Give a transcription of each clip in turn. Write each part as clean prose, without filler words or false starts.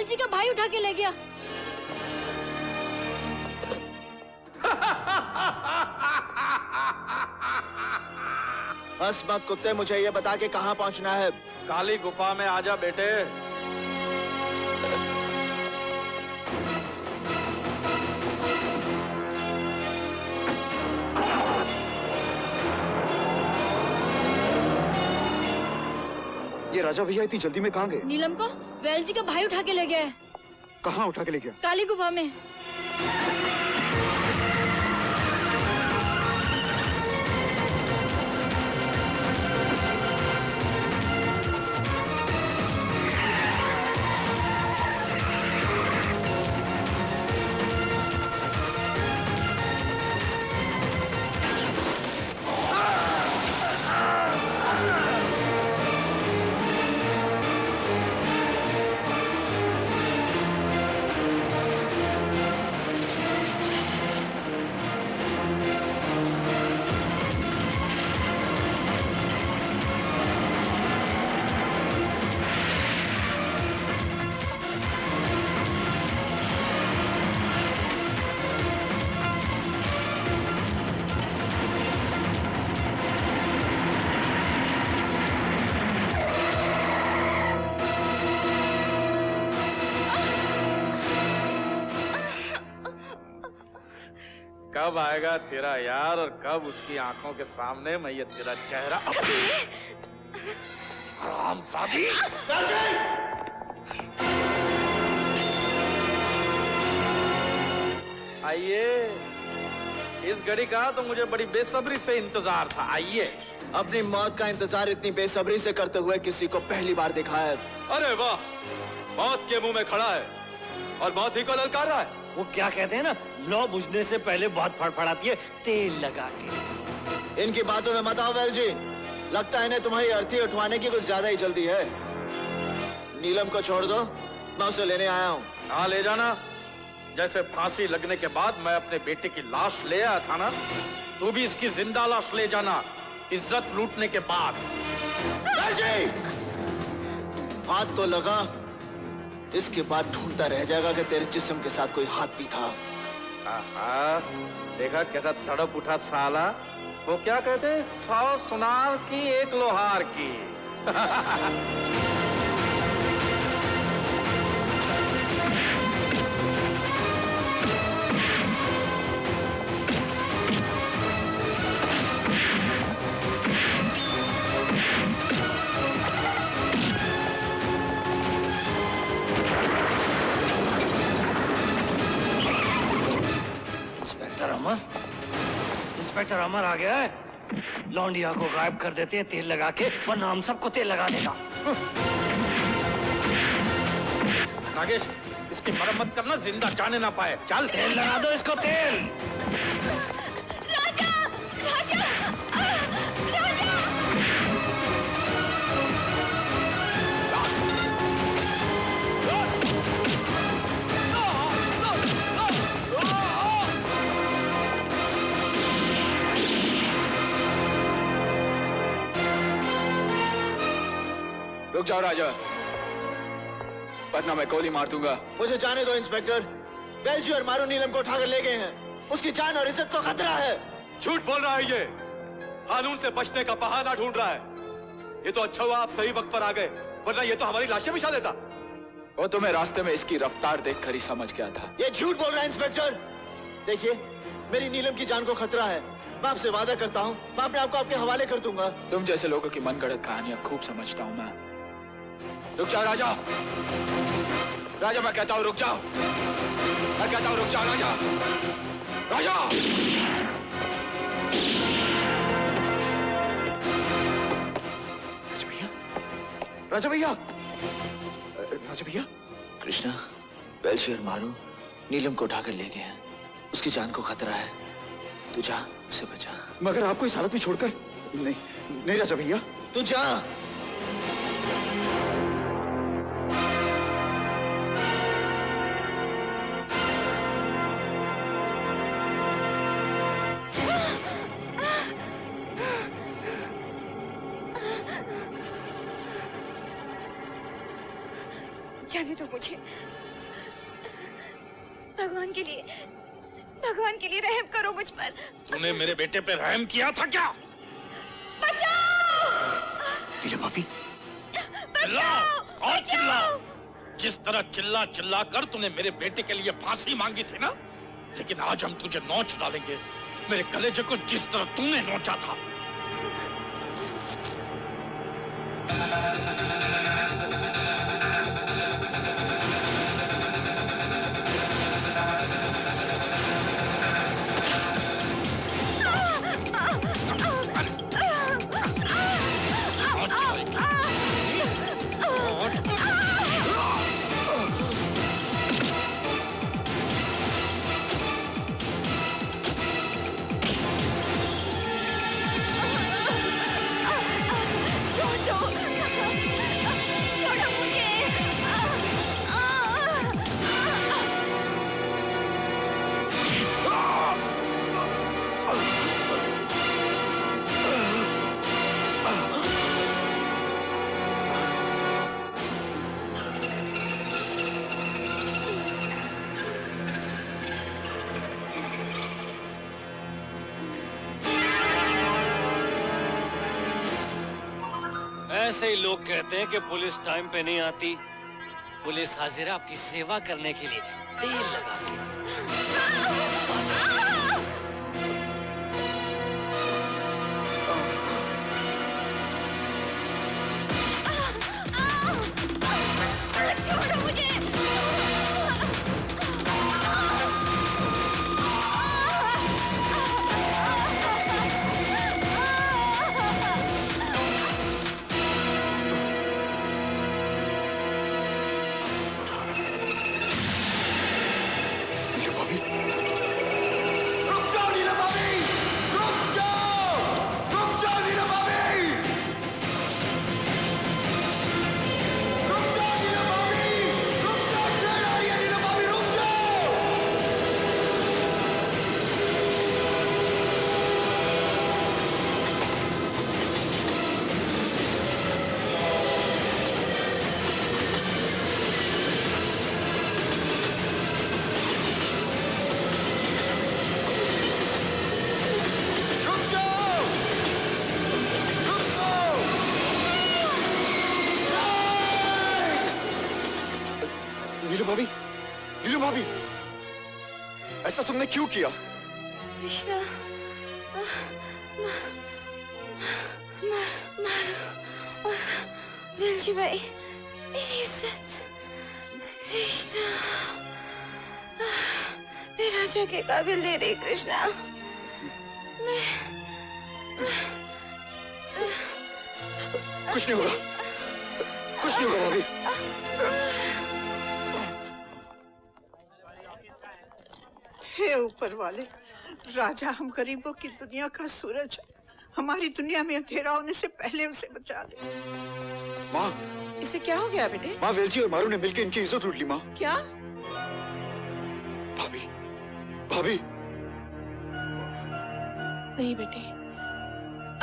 जी का भाई उठा के ले गया। बस मत कुत्ते, मुझे ये बता के कहाँ पहुँचना है। काली गुफा में आजा बेटे। ये राजा भैया इतनी जल्दी में कहाँ गए? नीलम को वेल जी का भाई उठा के ले गया है। कहाँ उठा के ले गया? काली गुफा में। कब आएगा तेरा यार और कब उसकी आंखों के सामने मैं ये तेरा चेहरा हरामजादी। आइए, इस घड़ी का तो मुझे बड़ी बेसब्री से इंतजार था। आइए। अपनी मौत का इंतजार इतनी बेसब्री से करते हुए किसी को पहली बार देखा है। अरे वाह, मौत के मुंह में खड़ा है और मौत ही को ललकार रहा है। वो क्या कहते हैं ना, लौ बुझने से पहले बहुत फड़फड़ाती है तेल लगा के। इनकी बातों में मत आओ वेल जी, लगता है इन्हें तुम्हारी अर्थी उठवाने की कुछ ज्यादा ही जल्दी है। नीलम को छोड़ दो, मैं उसे लेने आया हूँ। हाँ, ले जाना। जैसे फांसी लगने के बाद मैं अपने बेटे की लाश ले आया था ना, तू भी इसकी जिंदा लाश ले जाना, इज्जत लूटने के बाद। वेल जी, हाथ तो लगा, इसके बाद ढूंढता रह जाएगा कि तेरे जिस्म के साथ कोई हाथ भी था। आहा, देखा कैसा तड़प उठा साला। वो क्या कहते, 100 सुनार की 1 लोहार की। इंस्पेक्टर अमर आ गया है। लौंडिया को गायब कर देते हैं तेल लगा के, वरना हम सबको तेल लगा देगा। नागेश, इसकी मरम्मत करना, जिंदा जाने ना पाए। चल, तेल लगा दो इसको, तेल। राजा, राजा, राजा। रुक जाओ राजा, वरना मैं गोली मार दूंगा। मुझे जाने दो इंस्पेक्टर। वेल जी और मारू नीलम को उठाकर ले गए हैं। उसकी जान और इज्जत को खतरा है। झूठ बोल रहा है ये। कानून से बचने का बहाना ढूंढ रहा है। ये तो अच्छा हुआ आप सही वक्त पर आ गए, वरना ये तो हमारी लाशें बिछा देता। वो तो मैं रास्ते में इसकी रफ्तार देखकर ही समझ गया था। ये झूठ बोल रहा है इंस्पेक्टर। देखिए, मेरी नीलम की जान को खतरा है। मैं आपसे वादा करता हूँ, मैं अपने आप को आपके हवाले कर दूंगा। तुम जैसे लोगों की मनगढ़ंत कहानियां खूब समझता हूँ मैं। रुक जाओ राजा, राजा मैं कहता हूँ रुक जाओ, मैं कहता हूँ रुक जाओ राजा, राजा। राजा भैया, राजा भैया। कृष्णा, वेल जी और मारू नीलम को उठाकर ले गए हैं। उसकी जान को खतरा है, तू जा, उसे बचा। मगर आपको इस हालत में छोड़कर नहीं, नहीं राजा भैया, तू जा। जाने दो मुझे। भगवान के लिए रहम करो मुझ पर। तूने मेरे बेटे पे रहम किया था क्या? बचाओ! नीलम भाभी, चिल्लाओ और चिल्लाओ। जिस तरह चिल्ला चिल्ला कर तूने मेरे बेटे के लिए फांसी मांगी थी ना, लेकिन आज हम तुझे नोच डालेंगे, मेरे कलेजे को जिस तरह तूने नोचा था। ऐसे ही लोग कहते हैं कि पुलिस टाइम पे नहीं आती। पुलिस हाजिर है आपकी सेवा करने के लिए, तेल लगा के। छोड़ो मुझे। नीलम भाभी, ऐसा तुमने क्यों किया? कृष्णा, मारो और वेलजी भाई, मेरी इज्जत। कृष्णा, मैं राजा के काबिल नहीं रही कृष्णा। कुछ नहीं होगा, कुछ नहीं होगा भाभी। हे ऊपर वाले, राजा हम गरीबों की दुनिया का सूरज है, हमारी दुनिया में अंधेरा होने से पहले उसे बचा ले। माँ, इसे क्या हो गया बेटे? माँ, वेलजी और मारू ने मिलकर इनकी इज्जत लूट ली। माँ, क्या? भाभी, भाभी। नहीं बेटे,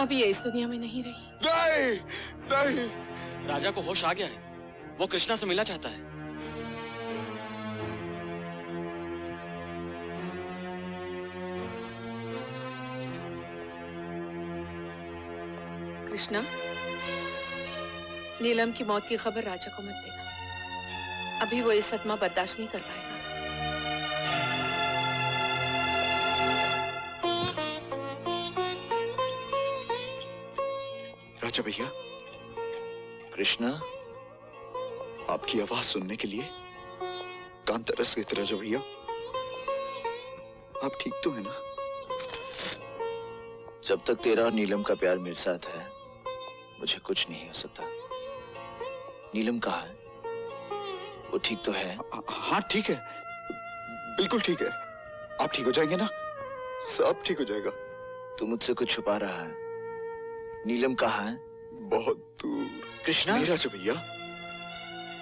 अब ये इस दुनिया में नहीं रही। नहीं, नहीं। राजा को होश आ गया है, वो कृष्णा से मिलना चाहता है। कृष्णा, नीलम की मौत की खबर राजा को मत देना, अभी वो ये सदमा बर्दाश्त नहीं कर पाएगा। राजा भैया, कृष्णा, आपकी आवाज सुनने के लिए कान तरस गए थे। राजा भैया, आप ठीक तो है ना? जब तक तेरा और नीलम का प्यार मेरे साथ है, मुझे कुछ नहीं हो सकता। नीलम कहाँ है? वो ठीक तो है? हाँ ठीक है, बिल्कुल ठीक है। आप ठीक हो जाएंगे ना? सब ठीक हो जाएगा। तू मुझसे कुछ छुपा रहा है। नीलम कहाँ है? बहुत दूर। कृष्णा? नहीं राजा भैया,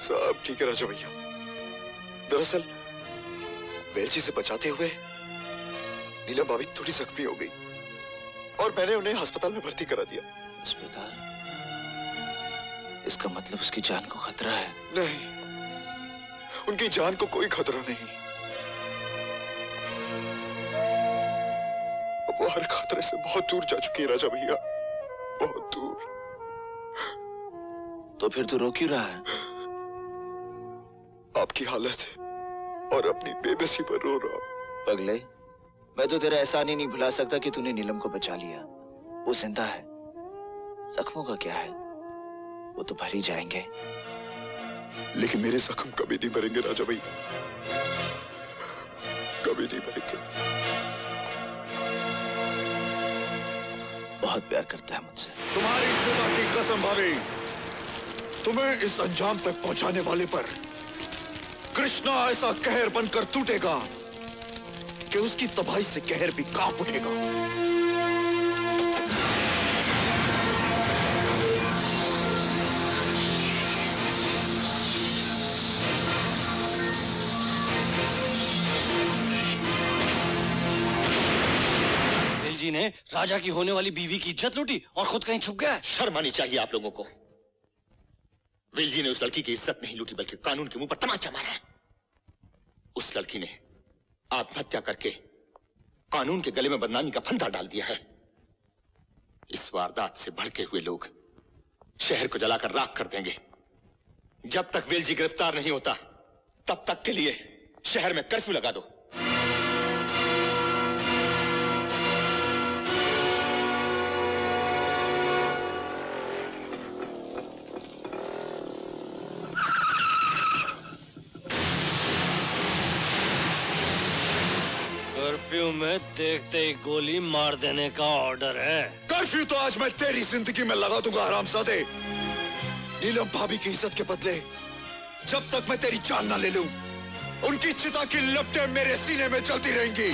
सब ठीक है राजा भैया। दरअसल वेलजी से बचाते हुए नीलम भाभी थोड़ी जख्मी हो गई और मैंने उन्हें अस्पताल में भर्ती करा दिया। अस्पताल? इसका मतलब उसकी जान को खतरा है। नहीं, उनकी जान को कोई खतरा नहीं। अब वो हर खतरे से बहुत दूर जा चुकी है राजा भैया, बहुत दूर। तो फिर तू रो क्यों रहा है? आपकी हालत और अपनी बेबसी पर रो रहा हूं। पगले, मैं तो तेरा एहसान ही नहीं भुला सकता कि तूने नीलम को बचा लिया। वो जिंदा है, जख्मों का क्या है, वो तो भर ही जाएंगे। लेकिन मेरे जख्म कभी नहीं मरेंगे राजा भैया, कभी नहीं मरेंगे। बहुत प्यार करता है मुझसे। तुम्हारी जुदा की कसम भाभी, तुम्हें इस अंजाम तक पहुंचाने वाले पर कृष्णा ऐसा कहर बनकर टूटेगा कि उसकी तबाही से कहर भी कांप उठेगा। जी ने राजा की होने वाली बीवी की इज्जत लूटी और खुद कहीं छुप गया। शर्म आनी चाहिए आप लोगों को। वेल जी ने उस लड़की की इज्जत नहीं लूटी बल्कि कानून के मुंह पर तमाचा मारा है। उस लड़की ने आत्महत्या करके कानून के गले में बदनामी का फंदा डाल दिया है। इस वारदात से भड़के हुए लोग शहर को जलाकर राख कर देंगे। जब तक वेल जी गिरफ्तार नहीं होता तब तक के लिए शहर में कर्फ्यू लगा दो। कर्फ्यू में देखते ही गोली मार देने का ऑर्डर है। कर्फ्यू तो आज मैं तेरी जिंदगी में लगा दूंगा हरामजादे। नीलम भाभी की इज्जत के बदले जब तक मैं तेरी जान ना ले लूं, उनकी चिता की लपटें मेरे सीने में चलती रहेंगी।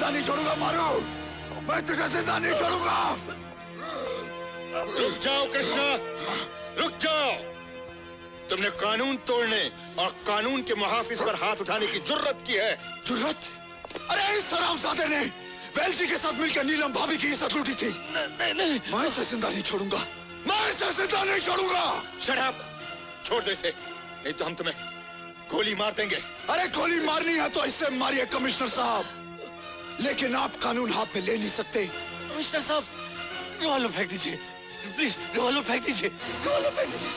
नहीं छोड़ूंगा मारू, मैं तुझे जिंदा नहीं छोड़ूंगा। रुक जाओ कृष्णा, रुक जाओ। तुमने कानून तोड़ने और कानून के मुहाफिज पर हाथ उठाने की जुर्रत की है। जुर्रत? अरे इस हरामजादे ने वेल जी के साथ मिलकर नीलम भाभी की इज्जत लूटी थी। नहीं, मैं इसे जिंदा नहीं छोड़ूंगा, मैं इसे जिंदा नहीं छोड़ूंगा। शट अप, छोड़ दे इसे, नहीं तो हम तुम्हें गोली मार देंगे। अरे गोली मारनी है तो इससे मारिए कमिश्नर साहब, लेकिन आप कानून हाथ में ले नहीं सकते। कमिश्नर साहब, रिवॉल्वर फेंक दीजिए प्लीज, रिवॉल्वर फेंक दीजिए, रिवॉल्वर फेंक दीजिए।